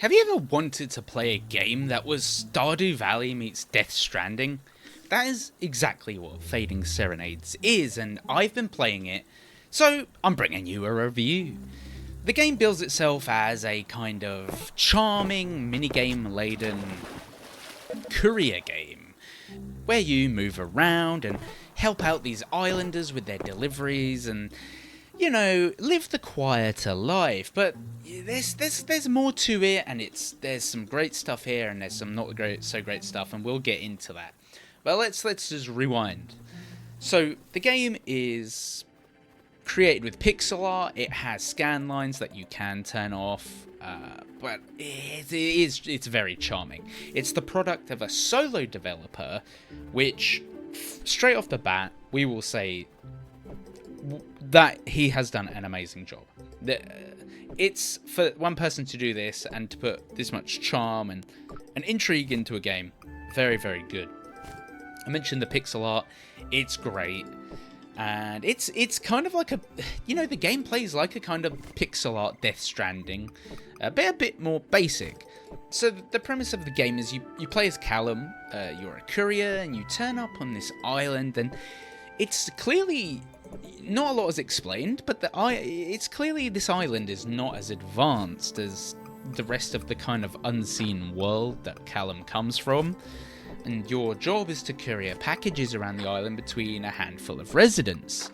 Have you ever wanted to play a game that was Stardew Valley meets Death Stranding? That is exactly what Fading Serenades is, and I've been playing it, so I'm bringing you a review. The game bills itself as a kind of charming, minigame-laden courier game, where you move around and help out these islanders with their deliveries and live the quieter life. But there's more to it, and there's some great stuff here, and there's some not so great stuff, and we'll get into that. But let's just rewind. So the game is created with pixel art. It has scan lines that you can turn off, but it's very charming. It's the product of a solo developer, which straight off the bat we will say that he has done an amazing job. It's for one person to do this and to put this much charm and intrigue into a game. Very, very good. I mentioned the pixel art. It's great. And it's kind of like the gameplay is like a kind of pixel art Death Stranding, a bit more basic. So the premise of the game is you play as Callum, you're a courier, and you turn up on this island, and it's clearly not a lot is explained, but it's clearly this island is not as advanced as the rest of the kind of unseen world that Callum comes from. And your job is to courier packages around the island between a handful of residents.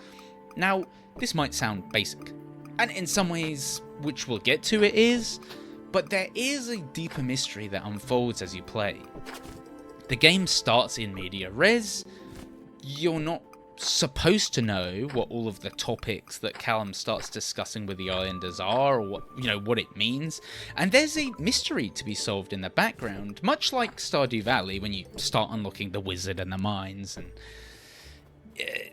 Now, this might sound basic, and in some ways, which we'll get to, it is, but there is a deeper mystery that unfolds as you play. The game starts in media res. You're not supposed to know what all of the topics that Callum starts discussing with the islanders are, or what it means, and there's a mystery to be solved in the background, much like Stardew Valley when you start unlocking the wizard and the mines, and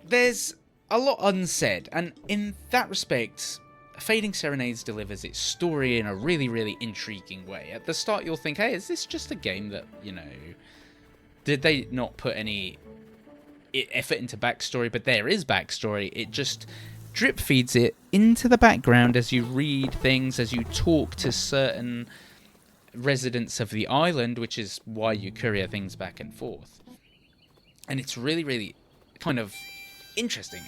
there's a lot unsaid, and in that respect Fading Serenades delivers its story in a really, really intriguing way. At the start you'll think, hey, is this just a game that, did they not put any effort into backstory? But there is backstory. It just drip feeds it into the background as you read things, as you talk to certain residents of the island, which is why you courier things back and forth. And it's really, really kind of interesting.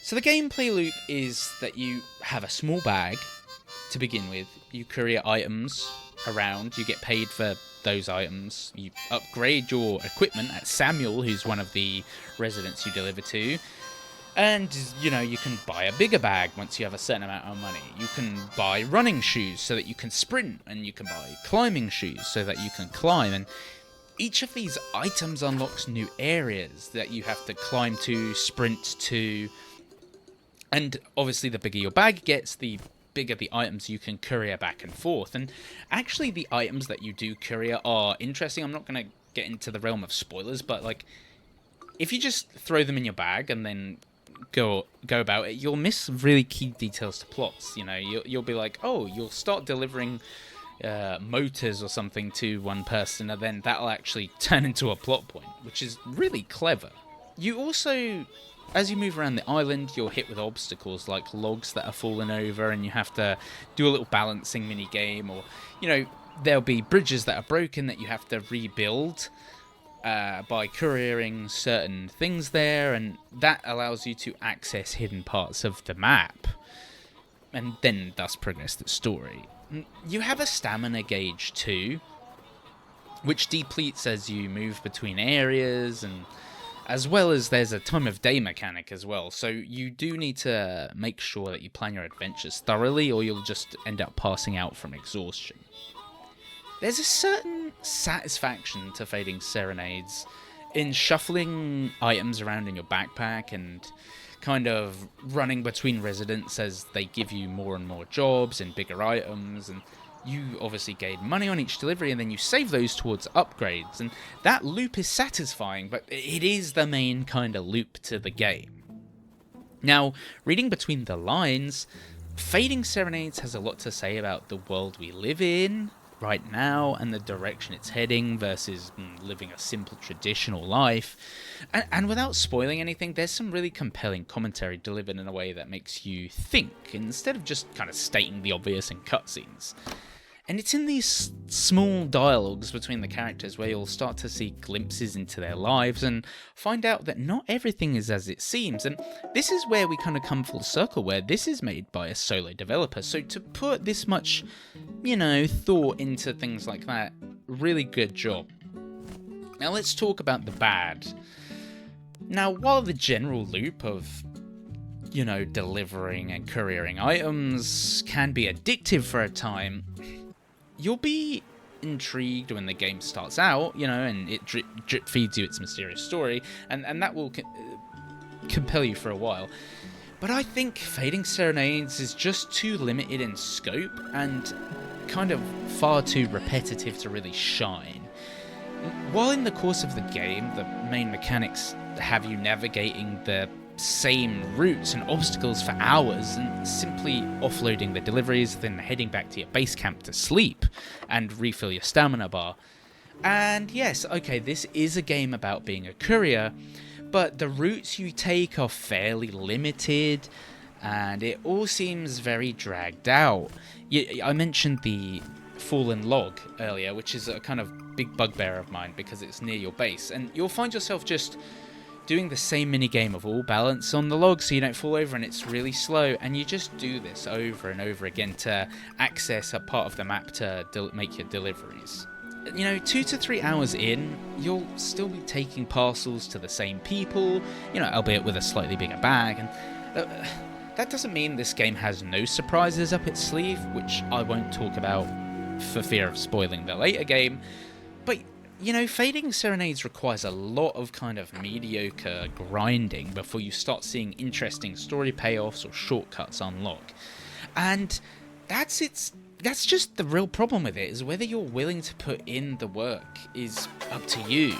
So the gameplay loop is that you have a small bag to begin with. You courier items around. You get paid for those items. You upgrade your equipment at Samuel, who's one of the residents you deliver to, and you can buy a bigger bag once you have a certain amount of money. You can buy running shoes so that you can sprint, and you can buy climbing shoes so that you can climb, and each of these items unlocks new areas that you have to climb to, sprint to, and obviously the bigger your bag gets, the bigger the items you can courier back and forth. And actually the items that you do courier are interesting. I'm not going to get into the realm of spoilers, but if you just throw them in your bag and then go about it, you'll miss really key details to plots. You'll be like, oh, you'll start delivering motors or something to one person, and then that'll actually turn into a plot point, which is really clever. You also, as you move around the island, you're hit with obstacles like logs that are fallen over, and you have to do a little balancing mini game, or there'll be bridges that are broken that you have to rebuild by couriering certain things there, and that allows you to access hidden parts of the map and then thus progress the story. You have a stamina gauge too, which depletes as you move between areas, and as well as there's a time of day mechanic as well, so you do need to make sure that you plan your adventures thoroughly, or you'll just end up passing out from exhaustion. There's a certain satisfaction to Fading Serenades in shuffling items around in your backpack and kind of running between residents as they give you more and more jobs and bigger items, and you obviously gain money on each delivery, and then you save those towards upgrades, and that loop is satisfying, but it is the main kind of loop to the game. Now, reading between the lines, Fading Serenades has a lot to say about the world we live in right now and the direction it's heading versus living a simple traditional life. And without spoiling anything, there's some really compelling commentary delivered in a way that makes you think instead of just kind of stating the obvious in cutscenes. And it's in these small dialogues between the characters where you'll start to see glimpses into their lives and find out that not everything is as it seems. And this is where we kind of come full circle, where this is made by a solo developer. So to put this much, thought into things like that, really good job. Now let's talk about the bad. Now, while the general loop of delivering and couriering items can be addictive for a time, you'll be intrigued when the game starts out, and it drip feeds you its mysterious story, and that will compel you for a while. But I think Fading Serenades is just too limited in scope and kind of far too repetitive to really shine. While in the course of the game, the main mechanics have you navigating the same routes and obstacles for hours and simply offloading the deliveries, then heading back to your base camp to sleep and refill your stamina bar. And yes, okay, this is a game about being a courier, but the routes you take are fairly limited and it all seems very dragged out. I mentioned the fallen log earlier, which is a kind of big bugbear of mine because it's near your base, and you'll find yourself just doing the same minigame of all balance on the log so you don't fall over, and it's really slow, and you just do this over and over again to access a part of the map to make your deliveries. 2 to 3 hours in, you'll still be taking parcels to the same people, albeit with a slightly bigger bag, and that doesn't mean this game has no surprises up its sleeve, which I won't talk about for fear of spoiling the later game, but Fading Serenades requires a lot of kind of mediocre grinding before you start seeing interesting story payoffs or shortcuts unlock. And that's just the real problem with it, is whether you're willing to put in the work is up to you.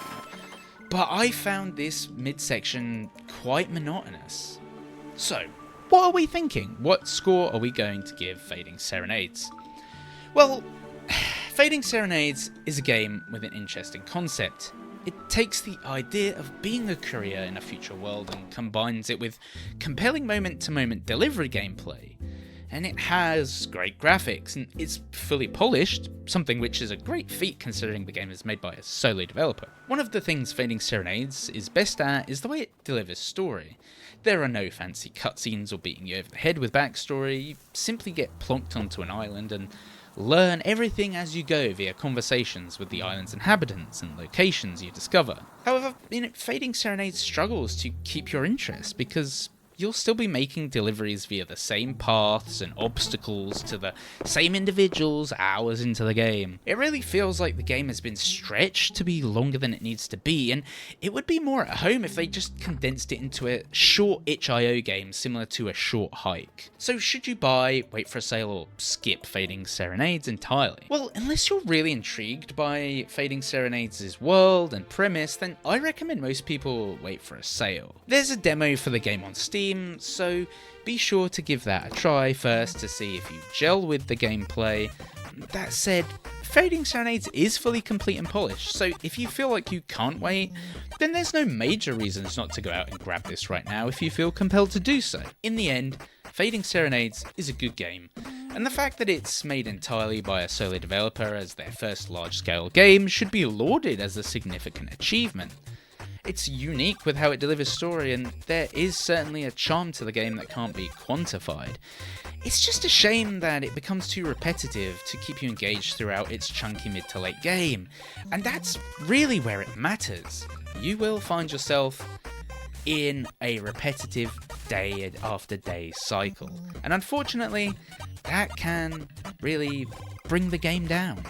But I found this midsection quite monotonous. So, what are we thinking? What score are we going to give Fading Serenades? Well, Fading Serenades is a game with an interesting concept. It takes the idea of being a courier in a future world and combines it with compelling moment-to-moment delivery gameplay. And it has great graphics, and it's fully polished, something which is a great feat considering the game is made by a solo developer. One of the things Fading Serenades is best at is the way it delivers story. There are no fancy cutscenes or beating you over the head with backstory. You simply get plonked onto an island and learn everything as you go via conversations with the island's inhabitants and locations you discover. However, Fading Serenades struggles to keep your interest because you'll still be making deliveries via the same paths and obstacles to the same individuals hours into the game. It really feels like the game has been stretched to be longer than it needs to be, and it would be more at home if they just condensed it into a short itch.io game similar to a short hike. So should you buy, wait for a sale, or skip Fading Serenades entirely? Well, unless you're really intrigued by Fading Serenades' world and premise, then I recommend most people wait for a sale. There's a demo for the game on Steam, so be sure to give that a try first to see if you gel with the gameplay. That said, Fading Serenades is fully complete and polished, so if you feel like you can't wait, then there's no major reasons not to go out and grab this right now if you feel compelled to do so. In the end, Fading Serenades is a good game, and the fact that it's made entirely by a solo developer as their first large-scale game should be lauded as a significant achievement. It's unique with how it delivers story, and there is certainly a charm to the game that can't be quantified. It's just a shame that it becomes too repetitive to keep you engaged throughout its chunky mid to late game, and that's really where it matters. You will find yourself in a repetitive day after day cycle, and unfortunately, that can really bring the game down.